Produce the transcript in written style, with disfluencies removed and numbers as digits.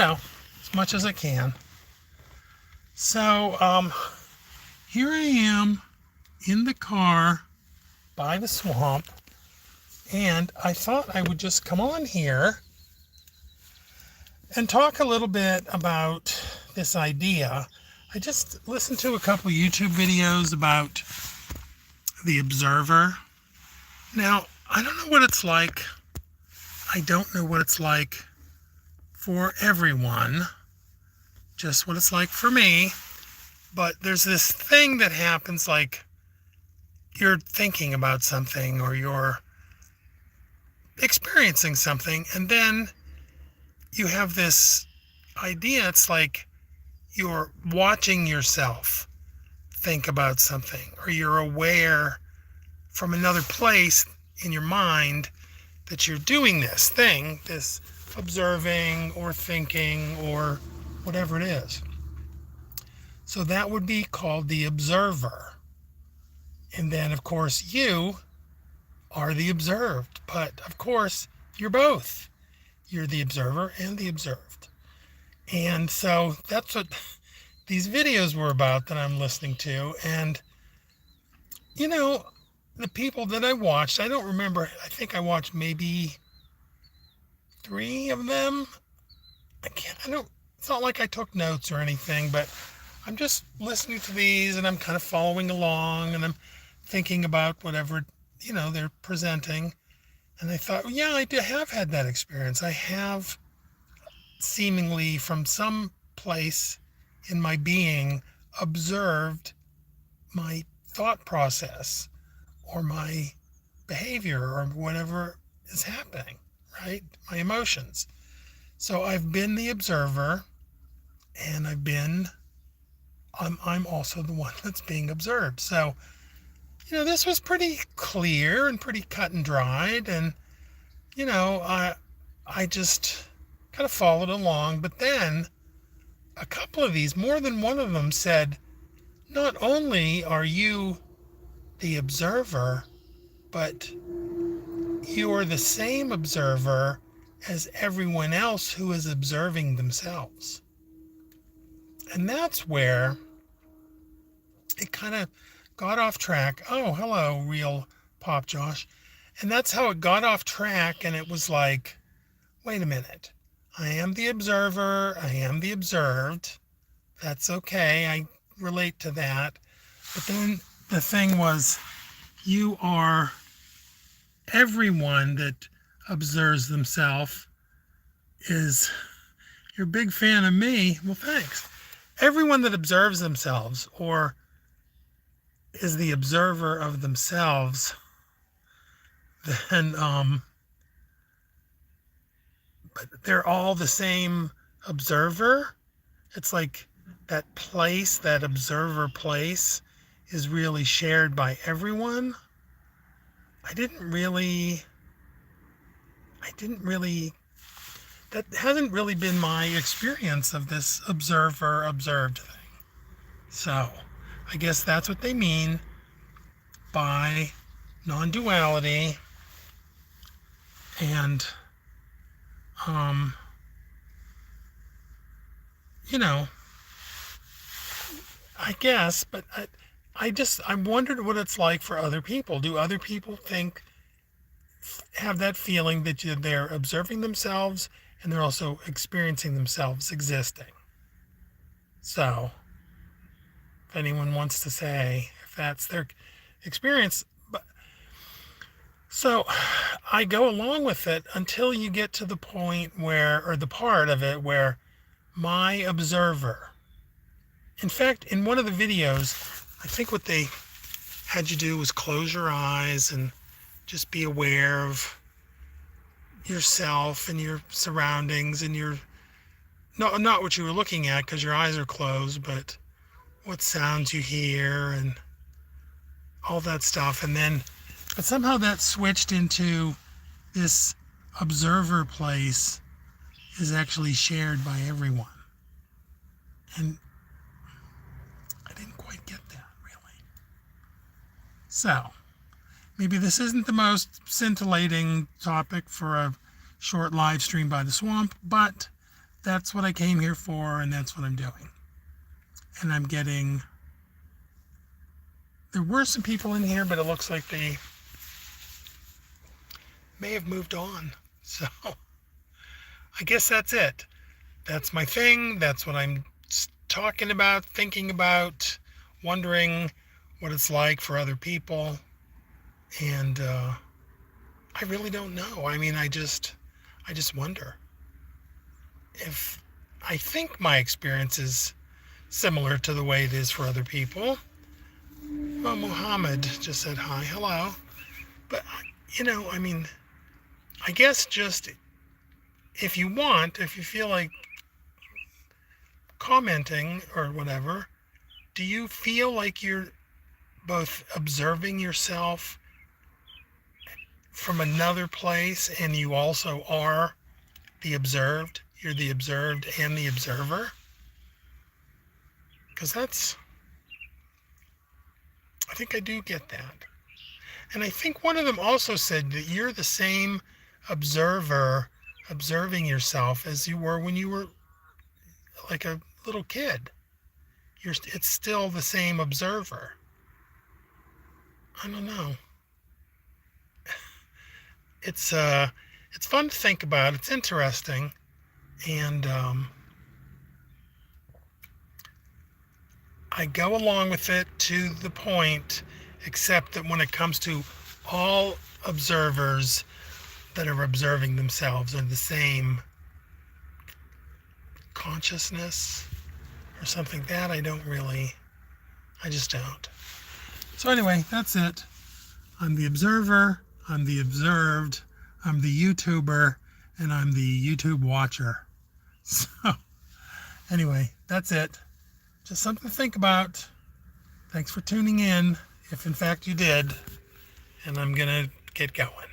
as much as I can. So, here I am in the car by the swamp, and I thought I would just come on here and talk a little bit about this idea. I just listened to a couple YouTube videos about the observer. Now, I don't know what it's like. I don't know what it's like for everyone, just what it's like for me. But there's this thing that happens, like you're thinking about something or you're experiencing something, and then you have this idea. It's like you're watching yourself think about something, or you're aware from another place in your mind that you're doing this thing, this observing or thinking or whatever it is. So that would be called the observer. And then, of course, you are the observed. But, of course, you're both. You're the observer and the observed. And so that's what these videos were about that I'm listening to. And, the people that I watched, I don't remember. I think I watched maybe 3 of them. It's not like I took notes or anything, but I'm just listening to these and I'm kind of following along and I'm thinking about whatever, they're presenting. And I thought, yeah, I have had that experience. I have seemingly from some place in my being observed my thought process or my behavior or whatever is happening, right? My emotions. So I've been the observer, and I'm also the one that's being observed. So, this was pretty clear and pretty cut and dried, and, I just kind of followed along. But then a couple of these, more than one of them said, not only are you the observer, but you are the same observer as everyone else who is observing themselves. And that's where it kind of got off track. Oh, hello, real Pop Josh. And that's how it got off track, and it was like, wait a minute. I am the observer. I am the observed. That's okay. I relate to that. But then the thing was, you are everyone that observes themselves is, you're a big fan of me. Well, thanks. Everyone that observes themselves or is the observer of themselves, then but they're all the same observer. It's like that place, that observer place, is really shared by everyone. That hasn't really been my experience of this observer-observed thing. So, I guess that's what they mean by non-duality. And, I guess, but I wondered what it's like for other people. Do other people have that feeling that they're observing themselves and they're also experiencing themselves existing? So, if anyone wants to say if that's their experience. So I go along with it until you get to the point or the part of it where my observer. In fact, in one of the videos, I think what they had you do was close your eyes and just be aware of yourself and your surroundings and not what you were looking at because your eyes are closed, but what sounds you hear and all that stuff. But somehow that switched into this observer place is actually shared by everyone. And I didn't quite get that, really. So, maybe this isn't the most scintillating topic for a short live stream by the swamp, but that's what I came here for, and that's what I'm doing. And I'm getting, there were some people in here, but it looks like they may have moved on. So I guess that's it. That's my thing. That's what I'm talking about, thinking about, wondering what it's like for other people. And I really don't know. I mean, I just wonder if, I think my experience is similar to the way it is for other people. Well, Mohammed just said hi, hello. But, I mean, I guess just if you want, if you feel like commenting or whatever, do you feel like you're both observing yourself from another place and you also are the observed? You're the observed and the observer? Because I think I do get that. And I think one of them also said that you're the same observer observing yourself as you were when you were like a little kid. It's still the same observer. I don't know. It's fun to think about. It's interesting, and I go along with it to the point, except that when it comes to all observers that are observing themselves are the same consciousness or something, that I just don't. So anyway, that's it. I'm the observer, I'm the observed, I'm the YouTuber, and I'm the YouTube watcher. So anyway, that's it. Just something to think about. Thanks for tuning in, if in fact you did. And I'm going to get going.